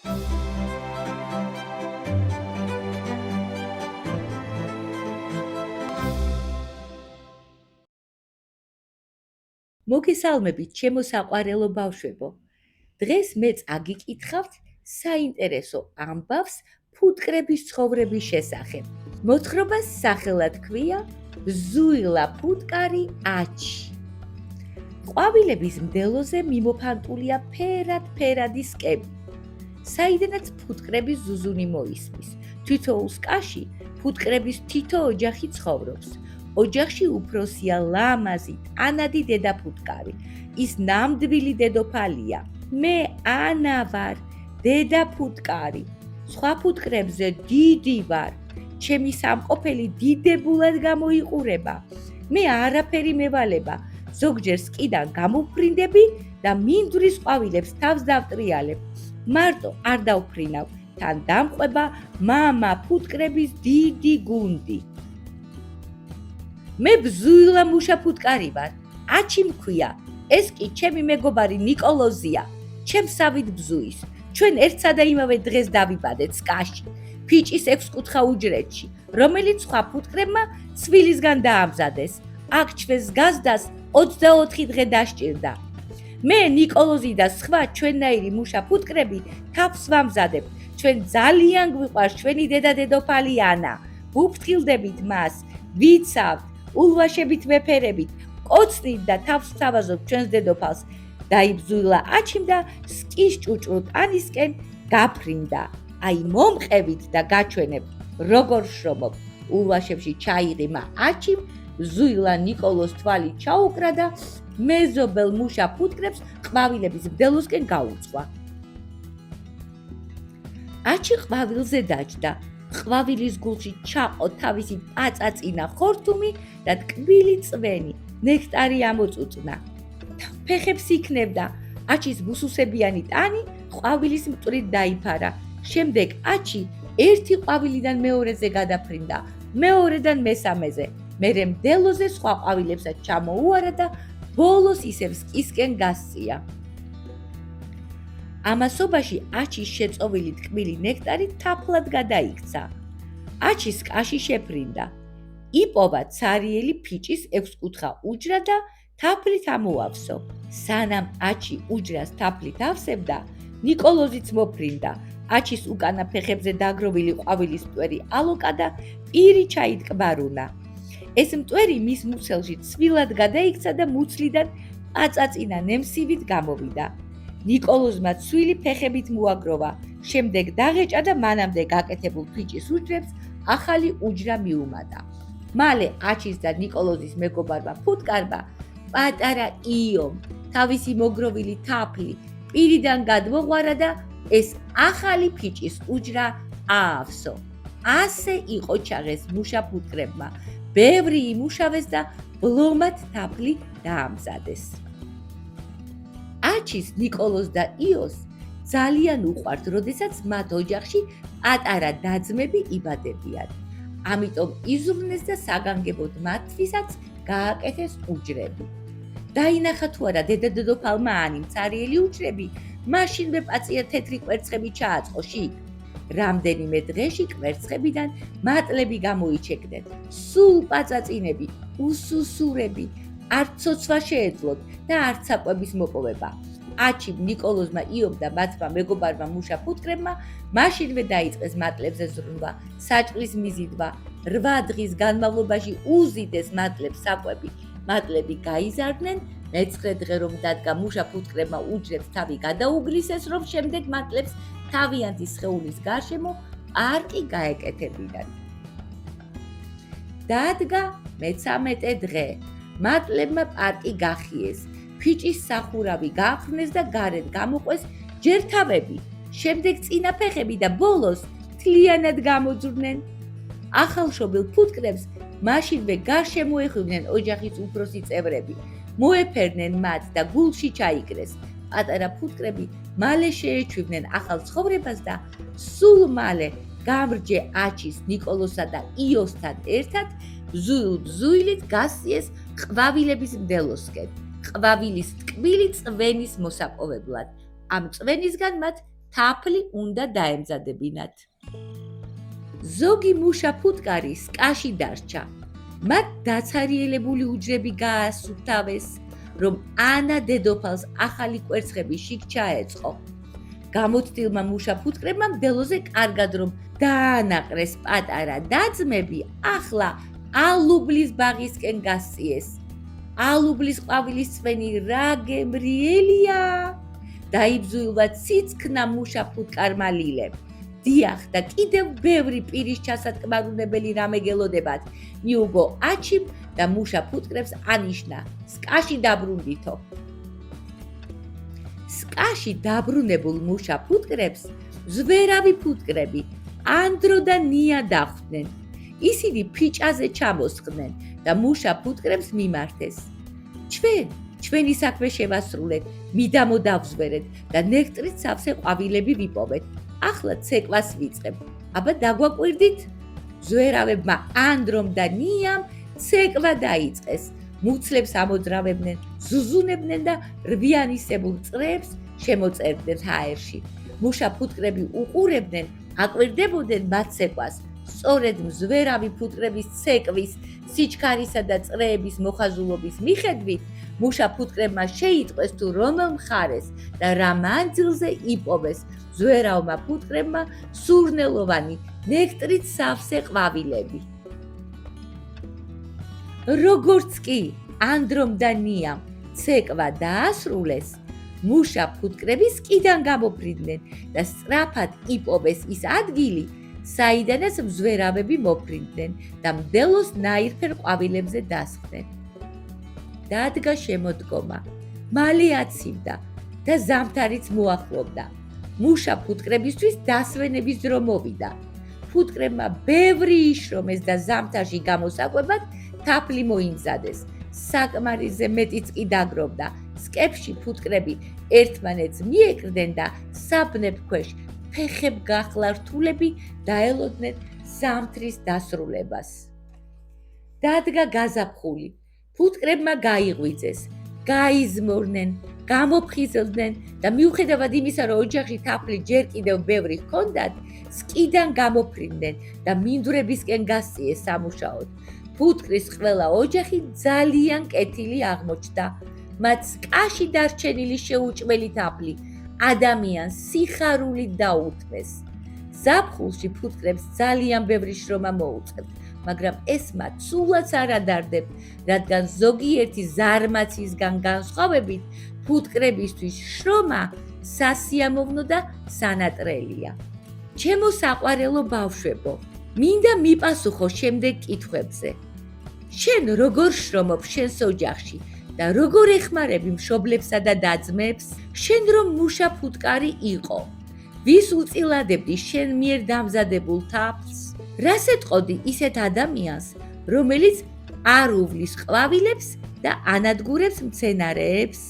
მოგესალმებით, ჩემო საყვარელო ბავშვებო. დღეს მეც აგიკითხავთ საინტერესო ამბავს ფუტკრების ცხოვრების შესახებ. მოთხრობას სახელად ჰქვია ბზუილა ფუტკარი აჩი. ყვავილების მდელოზე მიმოფანტულია ფერად-ფერადი სკები, საიდანაც ფუტკრების ზუზუნი მოისმის. თითოეულ სკაში ფუტკრების თითო ოჯახი ცხოვრობს. ოჯახში უფროსია ლამაზი, ტანადი დედა ფუტკარი. ის ნამდვილი დედოფალია. მე ანა ვარ, დედა ფუტკარი. სხვა ფუტკრებზე დიდი ვარ. ჩემი სამყოფელი დიდებულად გამოიყურება. მე არაფერი მევალება. ზოგჯერ სკიდან გამოფრინდები და მინდვრის ყვავილებს თავს დავტრიალებ. მარტო არ დავფრინავ, თან დამყვება მამა ფუტკრების დიდი გუნდი. მე ბზუილა მუშა ფუტკარი ვარ. აჩი მქვია. ეს კი ჩემი მეგობარი ნიკოლოზია, ჩემსავით ბზუის. ჩვენ ერთსა და იმავე დღეს დავიბადეთ სკაში, ფიჭის 6 კუთხა უჯრედში, რომელიც სხვა ფუტკრებმა ცვილისგან დაამზადეს. აქ ჩვენს გაზდას 24 დღე დასჭირდა. მე, ნიკოლოზი და სხვა ჩვენნაირი მუშა ფუტკრები თავს ვამზადებთ. ჩვენ ძალიან გვიყვარს ჩვენი დედა დედოფალი ანა. ვუფრთხილდებით მას, ვიცავთ, ულვაშებით ვეფერებით, კოცნით და თავს ვთავაზობთ ჩვენს დედოფალს. დაიბზუილა აჩიმ და სკის ჭუჭრუტ ანისკენ გაფრინდა. აი მომყევით და გაჩვენებთ, როგორ შრომობ. ულვაშებში ჩაიღიმა აჩიმ, ბზუილა ნიკოლოს თვალი ჩაუკრა და მეზობელ მუშა ფუტკრებს ყვავილების მდელოსკენ გაუძღვა. აჩი ყვავილზე დაჯდა. ყვავილის გულში ჩაყო თავისი პაწაწინა ხორთუმი და ტკბილი წვენი, ნექტარი ამოწუწნა. ფეხებს იქნებდა. აჩის ბუსუსებიანი ტანი ყვავილის მტვრით დაიფარა. შემდეგ აჩი ერთი ყვავილიდან მეორეზე გადაფრინდა, მეორედან მესამეზე. მერე მდელოზე სხვა ყვავილებსაც ჩამოუარა და ბოლოს ისევ სკისკენ გასწია. ამასობაში აჩის შეწოვილი ტკბილი ნექტარი თაფლად გადაიქცა. აჩი სკაში შეფრინდა. იპოვა ცარიელი ფიჭის 6 კუთხა უჯრა და თაფლით ამოავსო. სანამ აჩი უჯრას თაფლით ავსებდა, ნიკოლოზიც მოფრინდა. აჩის უკანა ფეხებზე დაგროვილი ყვავილის მტვერი ალოკა და პირი ჩაიტკბარულა. ეს მტვერი მის მუცელში ცვილად გადაიქცა და მუცლიდან პაწაწინა ნემსივით გამოვიდა. ნიკოლოზმა ცვილი ფეხებით მოაგროვა, შემდეგ დაღეჭა და მანამდე გაკეთებულ ფიჭის უჯრებს ახალი უჯრა მიუმატა. მალე აჩის და ნიკოლოზის მეგობარმა ფუტკარმა პატარა იომ თავისი მოგროვილი თაფლი პირიდან გადმოღვარა და ეს ახალი ფიჭის უჯრა აავსო. ასე იყო ჩაღეს მუშა ფუტკრებმა. ბევრი იმუშავეს და ბლომად თაფლი დაამზადეს. აჩის, ნიკოლოზ და იოს ძალიან უყვართ, როდესაც მათ ოჯახში პატარა და-ძმები იბადებიან. ამიტომ იზრუნეს და საგანგებოდ მათთვისაც გააკეთეს უჯრები. დაინახა თუ არა დედა-დედოფალმა ანიმ ცარიელი უჯრები, მაშინვე პაწია თეთრი კვერცხები ჩააწყო შიგ. რამდენიმე დღეში კვერცხებიდან მატლები გამოიჩეკდნენ. სულ პაწაწინები, უსუსურები, არც ცოცვა შეეძლოთ და არც საკვების მოპოვება. აჩიმ, ნიკოლოზმა, იომ და მათმა მეგობარმა მუშა ფუტკრებმა მაშინვე დაიწყეს მატლებზე ზრუნვა, საჭმლის მიზიდვა. 8 დღის განმავლობაში უზიდეს მატლებს საკვები. მატლები გაიზარდნენ, მე-9 დღე რომ დადგა მუშა ფუტკრებმა უჯრებს თავი გადაუგრისეს, რომ შემდეგ მატლებს თავიანთი სხეულის გარშემო პარკი გაეკეთებინათ. დადგა მე-13 დღე. მატლებმა პარკი გახიეს. ფიჭის სახურავი გააფრნეს და გარეთ გამოყვეს ჯერ თავები, შემდეგ წინა ფეხები და ბოლოს მთლიანად გამოძვრნენ. ახალშობილ ფუტკრებს მაშინვე გარშემო ეხვიდნენ ოჯახის უფროსი წევრები, მოეფერნენ მათ და გულში ჩაიგრეს. პატარა ფუტკრები მალე შეეჩვივნენ ახალ ცხოვრებას და სულ მალე გამრჯე აჩის, ნიკოლოსა და იოსთან ერთად ბზუილით გასწიეს ყვავილების მდელოსკენ, ყვავილის ტკბილი წვენის მოსაპოვებლად. ამ წვენისგან მათ თაფლი უნდა დაემზადებინათ. ზოგი მუშა ფუტკარი სკაში დარჩა. მათ დაცარიელებული უჯრები გაასუფთავეს, რომ ანა დედოფალს ახალი კვერცხები შიგ ჩაეწყო. გამოცდილმა მუშა ფუტკრებმა მდელოზე კარგად რომ დაანაყრეს პატარა და-ძმები, ახლა ალუბლის ბაღისკენ გასწიეს. ალუბლის ყვავილის წვენი რა გემრიელია! დაიბზუილვა ციცქნა მუშა ფუტკარმა ლილემ. დიახ და კიდევ ბევრი პირის ჩასატკბარუნებელი რამე გელოდებათ. მიუგო აჩიმ და მუშა ფუტკრებს ანიშნა. სკაში დაბრუნდითო. სკაში დაბრუნებულ მუშა ფუტკრებს ზვერავი ფუტკრები ანდრო და ნია დახვდნენ. ისინი ფიჭაზე ჩამოსხდნენ და მუშა ფუტკრებს მიმართეს. ჩვენი საქმე შევასრულეთ, მიდამო დავზვერეთ და ნექტრით სავსე ყვავილები ვიპოვეთ. ახლა ცეკვას ვიწყებ. აბა დაგვაკვირდით? ზვერავებმა ანდრომ და ნიამ ცეკვა დაიწყეს. მუცლებს ამოძრავებდნენ, ზუზუნებდნენ და რვიანისებულ წრეებს შემოწერდნენ ჰაერში. მუშა ფუტკრები უყურებდნენ, აკვირდებოდნენ მათ ცეკვას. სწორედ მზვერავი ფუტკრების ცეკვის, სიჩქარისა და წრეების მოხაზულობის მიხედვით, მუშა ფუტკრებმა შეიტყვეს თუ რომელ მხარეს და რა მანძილზე იპოვეს ზვერავმა ფუტკრებმა სურნელოვანი ნექტრით სავსე ყვავილები. როგორც კი ანდრომ და ნიამ ცეკვა დაასრულეს, მუშა ფუტკრები სკიდან გამოფრინდნენ და სწრაფად იპოვეს ის ადგილი, საიდანაც მზვერავები მოფრინდნენ და მდელოს ნაირფერ ყვავილებზე დასხდნენ. დადგა შემოდგომა, მალე აცივდა და ზამთარიც მოახლოვდა. მუშა ფუტკრებისთვის დასვენების დრო მოვიდა. ფუტკრებმა ბევრი იშრომეს და ზამთარში გამოსაკვებად თაფლი მოიმზადეს. საკმარისზე მეტიც კი დაგროვდა. სკებში ფუტკრები ერთმანეთს მიეკრდნენ და საბნებ ქვეშ ფეხებ გახლა რთულები დაელოდნენ ზამთრის დასრულებას. დადგა გაზაფხული. ფუტკრებმა გაიღვიძეს, გაიზმორნენ, გამოფხიზლდნენ და მიუხედავად იმისა, რომ ოჯახში თაფლი ჯერ კიდევ ბევრი ჰქონდათ, სკიდან გამოფრინდნენ და მინდვრებისკენ გასწიეს სამუშაოდ. ფუტკრის ყველა ოჯახი ძალიან კეთილი აღმოჩნდა. მათ სკაში დარჩენილი შეუჭმელი თაფლი ადამიანს სიხარულით დაუთმეს. ზაფხულში ფუტკრებს ძალიან ბევრი შრომა მოუწევთ, მაგრამ ეს მათ სულაც არ ადარდებთ, რადგან ზოგიერთი ზარმაცისგან განსხვავებით ფუტკრებისთვის შრომა სასიამოვნო და სანატრელია. ჩემო საყვარელო ბავშვებო, მინდა მიპასუხო შემდეგ კითხვებზე. შენ როგორ შრომობ შენს ოჯახში და როგორ ეხმარები მშობლებსა და და-ძმებს? შენ რომ მუშა ფუტკარი იყო, ვის უწილადებდი შენ მიერ დამზადებულ თაფლს? რას ეტყოდი ისეთ ადამიანს, რომელიც არ უვლის ყვავილებს და ანადგურებს მცენარეებს?